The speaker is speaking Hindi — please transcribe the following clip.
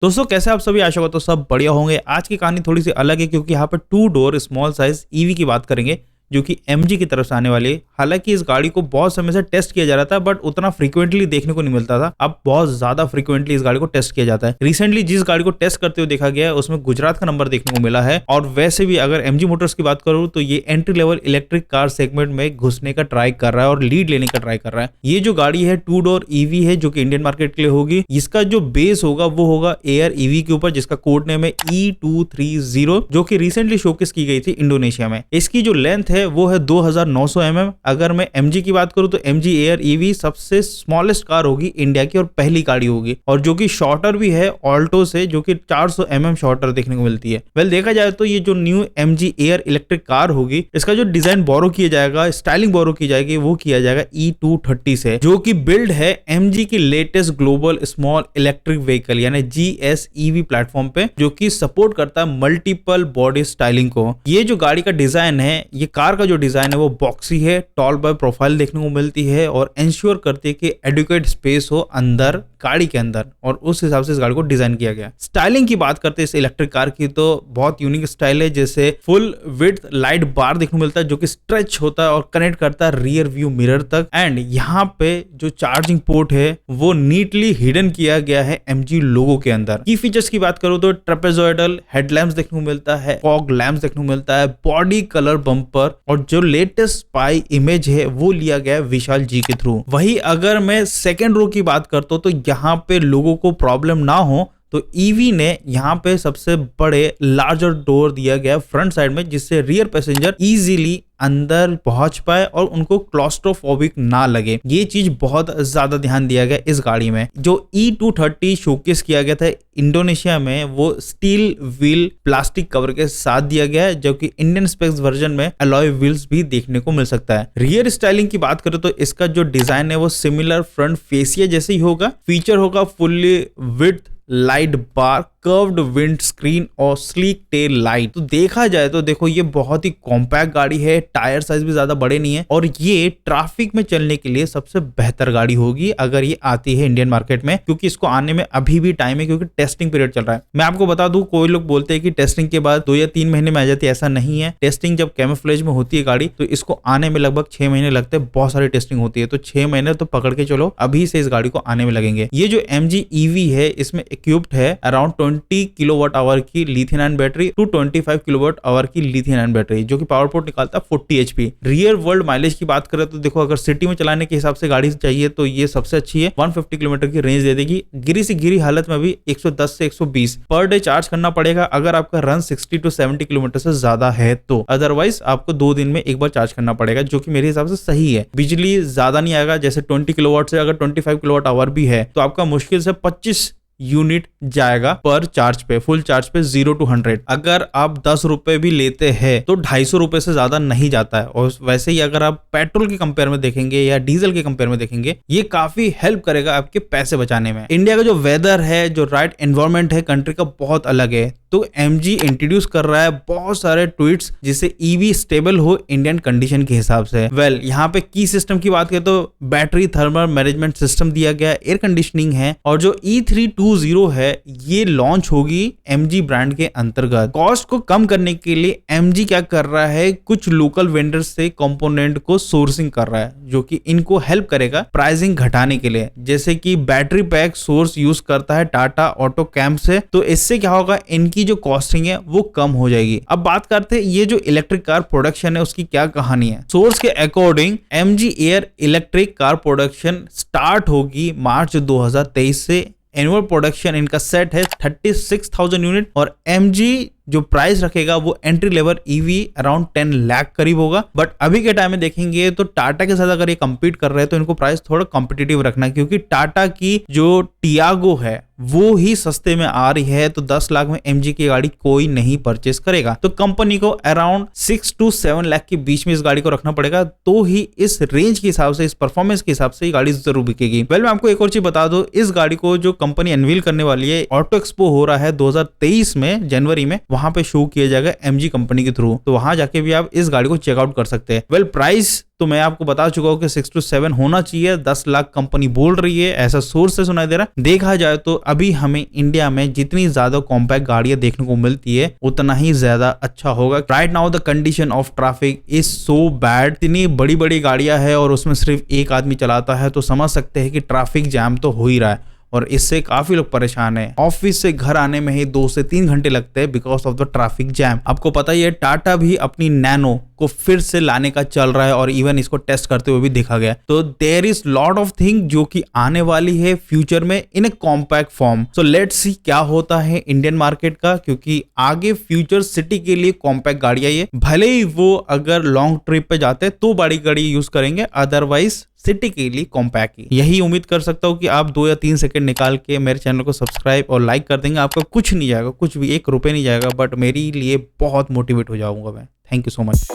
दोस्तों कैसे आप सभी, आशा करता हूं सब बढ़िया होंगे। आज की कहानी थोड़ी सी अलग है क्योंकि यहाँ पे 2 डोर स्मॉल साइज ईवी की बात करेंगे जो कि एमजी की तरफ से आने वाली है। हालांकि इस गाड़ी को बहुत समय से टेस्ट किया जा रहा था बट उतना फ्रीक्वेंटली देखने को नहीं मिलता था। अब बहुत ज्यादा फ्रीक्वेंटली इस गाड़ी को टेस्ट किया जाता है। रिसेंटली जिस गाड़ी को टेस्ट करते हुए देखा गया है उसमें गुजरात का नंबर देखने को मिला है। और वैसे भी अगर एमजी मोटर्स की बात करूं तो ये entry level electric car segment में घुसने का ट्राई कर रहा है और लीड लेने का ट्राई कर रहा है। ये जो गाड़ी है 2 डोर ईवी है जो कि इंडियन मार्केट के लिए होगी। इसका जो बेस होगा वो होगा एयर ईवी के ऊपर, जिसका कोड नेम है E230 जो कि रिसेंटली शोकेस की गई थी इंडोनेशिया में। इसकी जो लेंथ है वो है 2900 mm। अगर मैं MG की बात करूं तो MG एयर ईवी सबसे स्मॉलेस्ट कार होगी इंडिया की और पहली गाड़ी होगी, और जो कि शॉर्टर भी है ऑल्टो से, जो कि 400 mm शॉर्टर देखने को मिलती है। वेल देखा जाए तो ये जो new MG air electric car होगी इसका जो डिजाइन बोरो किया जाएगा, स्टाइलिंग बोरो की जाएगी, वो किया जाएगा E230 से, जो कि बिल्ड है MG की latest global small electric vehicle यानी GSEV प्लेटफॉर्म पे, जो कि सपोर्ट करता है मल्टीपल बॉडी स्टाइलिंग को। ये जो गाड़ी का डिजाइन है, ये कार का जो डिजाइन है वो बॉक्सी है, टॉल बॉय प्रोफाइल देखने को मिलती है और इंश्योर करती है कि एडुकेट स्पेस हो अंदर गाड़ी के अंदर, और उस हिसाब से इस गाड़ी को डिजाइन किया गया। स्टाइलिंग की बात करते हैं इस इलेक्ट्रिक कार की तो बहुत यूनिक स्टाइल है। जैसे फुल विड्थ लाइट बार देखने को मिलता है जो कि स्ट्रेच होता है और कनेक्ट करता है रियर व्यू मिरर तक। एंड यहाँ पे जो चार्जिंग पोर्ट है वो नीटली हिडन किया गया है MG लोगो के अंदर। की फीचर्स की बात करूं तो ट्रेपेजॉइडल हेडलैम्प्स देखने को मिलता है, फॉग लैंप्स देखने को मिलता है, बॉडी कलर बम्पर, और जो लेटेस्ट स्पाई इमेज है वो लिया गया है विशाल जी के थ्रू। वही अगर मैं सेकेंड रो की बात करता हूं तो यहाँ पे लोगों को प्रॉब्लम ना हो तो ईवी ने यहाँ पे सबसे बड़े लार्जर डोर दिया गया फ्रंट साइड में, जिससे रियर पैसेंजर इजीली अंदर पहुंच पाए और उनको क्लॉस्ट्रोफोबिक ना लगे। ये चीज बहुत ज्यादा ध्यान दिया गया इस गाड़ी में। जो E230 शोकेस किया गया था इंडोनेशिया में वो स्टील व्हील प्लास्टिक कवर के साथ दिया गया है, जो कि इंडियन स्पेक्स वर्जन में अलॉय व्हील्स भी देखने को मिल सकता है। रियर स्टाइलिंग की बात करें तो इसका जो डिजाइन है वो सिमिलर फ्रंट फेसिया जैसे ही होगा। फीचर होगा फुल्ली विड्थ लाइट बार, कर्व्ड विंड स्क्रीन और स्लीक टेल लाइट। तो देखा जाए तो देखो ये बहुत ही कॉम्पैक्ट गाड़ी है, टायर साइज भी ज्यादा बड़े नहीं है और ये ट्रैफिक में चलने के लिए सबसे बेहतर गाड़ी होगी अगर ये आती है इंडियन मार्केट में, क्योंकि इसको आने में अभी भी टाइम है क्योंकि टेस्टिंग पीरियड चल रहा है। मैं आपको बता दूं, कोई लोग बोलते हैं कि टेस्टिंग के बाद 2 या 3 महीने में आ जाती है, ऐसा नहीं है। टेस्टिंग जब कैमोफ्लेज में होती है गाड़ी तो इसको आने में लगभग 6 महीने लगते हैं। बहुत सारी टेस्टिंग होती है तो 6 महीने तो पकड़ के चलो अभी से इस गाड़ी को आने में लगेंगे। ये जो MG EV है इसमें इक्विप्ड है अराउंड 20 किलोवाट आवर की lithium ion battery to 25 kilowatt hour की लिथियम आयन बैटरी, जो कि पावर पोर्ट निकालता है 40 HP। रियल वर्ल्ड माइलेज की बात करें तो देखो अगर सिटी में चलाने के हिसाब से गाड़ी चाहिए तो ये सबसे अच्छी है। 150 किलोमीटर की रेंज दे देगी। गिरी से गिरी हालत में भी 110 से 120 पर डे चार्ज करना पड़ेगा अगर आपका रन 60 to 70 किलोमीटर से ज्यादा है तो। अदरवाइज आपको 2 दिन में एक बार चार्ज करना पड़ेगा, जो कि मेरे हिसाब से सही है। बिजली ज्यादा नहीं आएगा, जैसे 20 किलोवाट से अगर 25 किलोवाट आवर भी है तो आपका मुश्किल से 25 यूनिट जाएगा पर चार्ज पे, फुल चार्ज पे 0 to 100। अगर आप 10 रुपए भी लेते हैं तो 250 रुपए से ज्यादा नहीं जाता है। और वैसे ही अगर आप पेट्रोल के कंपेयर में देखेंगे या डीजल के कंपेयर में देखेंगे, ये काफी हेल्प करेगा आपके पैसे बचाने में। इंडिया का जो वेदर है, जो राइट एनवायरमेंट है कंट्री का, बहुत अलग है। तो MG इंट्रोड्यूस कर रहा है बहुत सारे ट्वीट्स जिससे EV स्टेबल हो इंडियन कंडीशन के हिसाब से। वेल यहाँ पे की सिस्टम की बात करें तो बैटरी थर्मल मैनेजमेंट सिस्टम दिया गया, एयर कंडीशनिंग है, और जो E320 है ये लॉन्च होगी MG ब्रांड के अंतर्गत। कॉस्ट को कम करने के लिए MG क्या कर रहा है, कुछ लोकल वेंडर्स से कंपोनेंट को सोर्सिंग कर रहा है, जो कि इनको हेल्प करेगा प्राइसिंग घटाने के लिए। जैसे कि बैटरी पैक सोर्स यूज करता है टाटा ऑटो कैंप से, तो इससे क्या होगा, इनकी जो कॉस्टिंग है वो कम हो जाएगी। अब बात करते हैं ये जो इलेक्ट्रिक कार प्रोडक्शन है उसकी क्या कहानी है। सोर्स के according MG air electric car production start होगी मार्च 2023 से। एनुअल प्रोडक्शन इनका सेट है 36,000 यूनिट और MG जो प्राइस रखेगा वो entry level EV around 10 lakh करीब होगा। बट अभी के टाइम में देखेंगे तो टाटा के साथ अगर ये कंपीट कर रहे हैं तो इनको प्राइस थोड़ा कॉम्पिटिटिव रखना है, क्योंकि टाटा की जो टियागो है वो ही सस्ते में आ रही है, तो 10 लाख में MG की गाड़ी कोई नहीं परचेस करेगा। तो कंपनी को अराउंड 6 to 7 लाख के बीच में इस गाड़ी को रखना पड़ेगा, तो ही इस रेंज के हिसाब से, इस परफॉर्मेंस के हिसाब से ये गाड़ी जरूर बिकेगी। वेल मैं आपको एक और चीज बता दूं, इस गाड़ी को जो कंपनी अनवील करने वाली है, ऑटो एक्सपो हो रहा है 2023 में जनवरी में, वहां पे शो किया जाएगा MG कंपनी के थ्रू, तो वहां जाके भी आप इस गाड़ी को चेकआउट कर सकते हैं। वेल प्राइस तो मैं आपको बता चुका हूँ कि 6 to 7 होना चाहिए, 10 लाख कंपनी बोल रही है, ऐसा सोर्स से सुनाई दे रहा है। देखा जाए तो अभी हमें इंडिया में जितनी ज्यादा कॉम्पैक्ट गाड़ियां देखने को मिलती है उतना ही ज्यादा अच्छा होगा। Right now the condition of traffic is so bad, इतनी बड़ी बड़ी गाड़ियां है और उसमें सिर्फ एक आदमी चलाता है, तो समझ सकते हैं कि ट्रैफिक जैम तो हो ही रहा है और इससे काफी लोग परेशान हैं। ऑफिस से घर आने में ही 2 से 3 घंटे लगते हैं because of the traffic jam. आपको पता ही है टाटा भी अपनी नैनो को फिर से लाने का चल रहा है और इवन इसको टेस्ट करते हुए भी देखा गया। तो there is lot of thing जो कि आने वाली है फ्यूचर में in a compact form. So let's see क्या होता है इंडियन मार्केट का, क्योंकि आगे फ्यूचर सिटी के लिए कॉम्पैक्ट गाड़ियां ये, भले ही वो अगर लॉन्ग ट्रिप पे जाते हैं तो बड़ी गाड़ी यूज करेंगे, अदरवाइज सिटी के लिए कॉम्पैक्ट ही। यही उम्मीद कर सकता हूँ कि आप 2 या 3 सेकंड निकाल के मेरे चैनल को सब्सक्राइब और लाइक कर देंगे। आपका कुछ नहीं जाएगा, कुछ भी 1 रुपये नहीं जाएगा, बट मेरे लिए बहुत मोटिवेट हो जाऊंगा मैं। Thank you so much.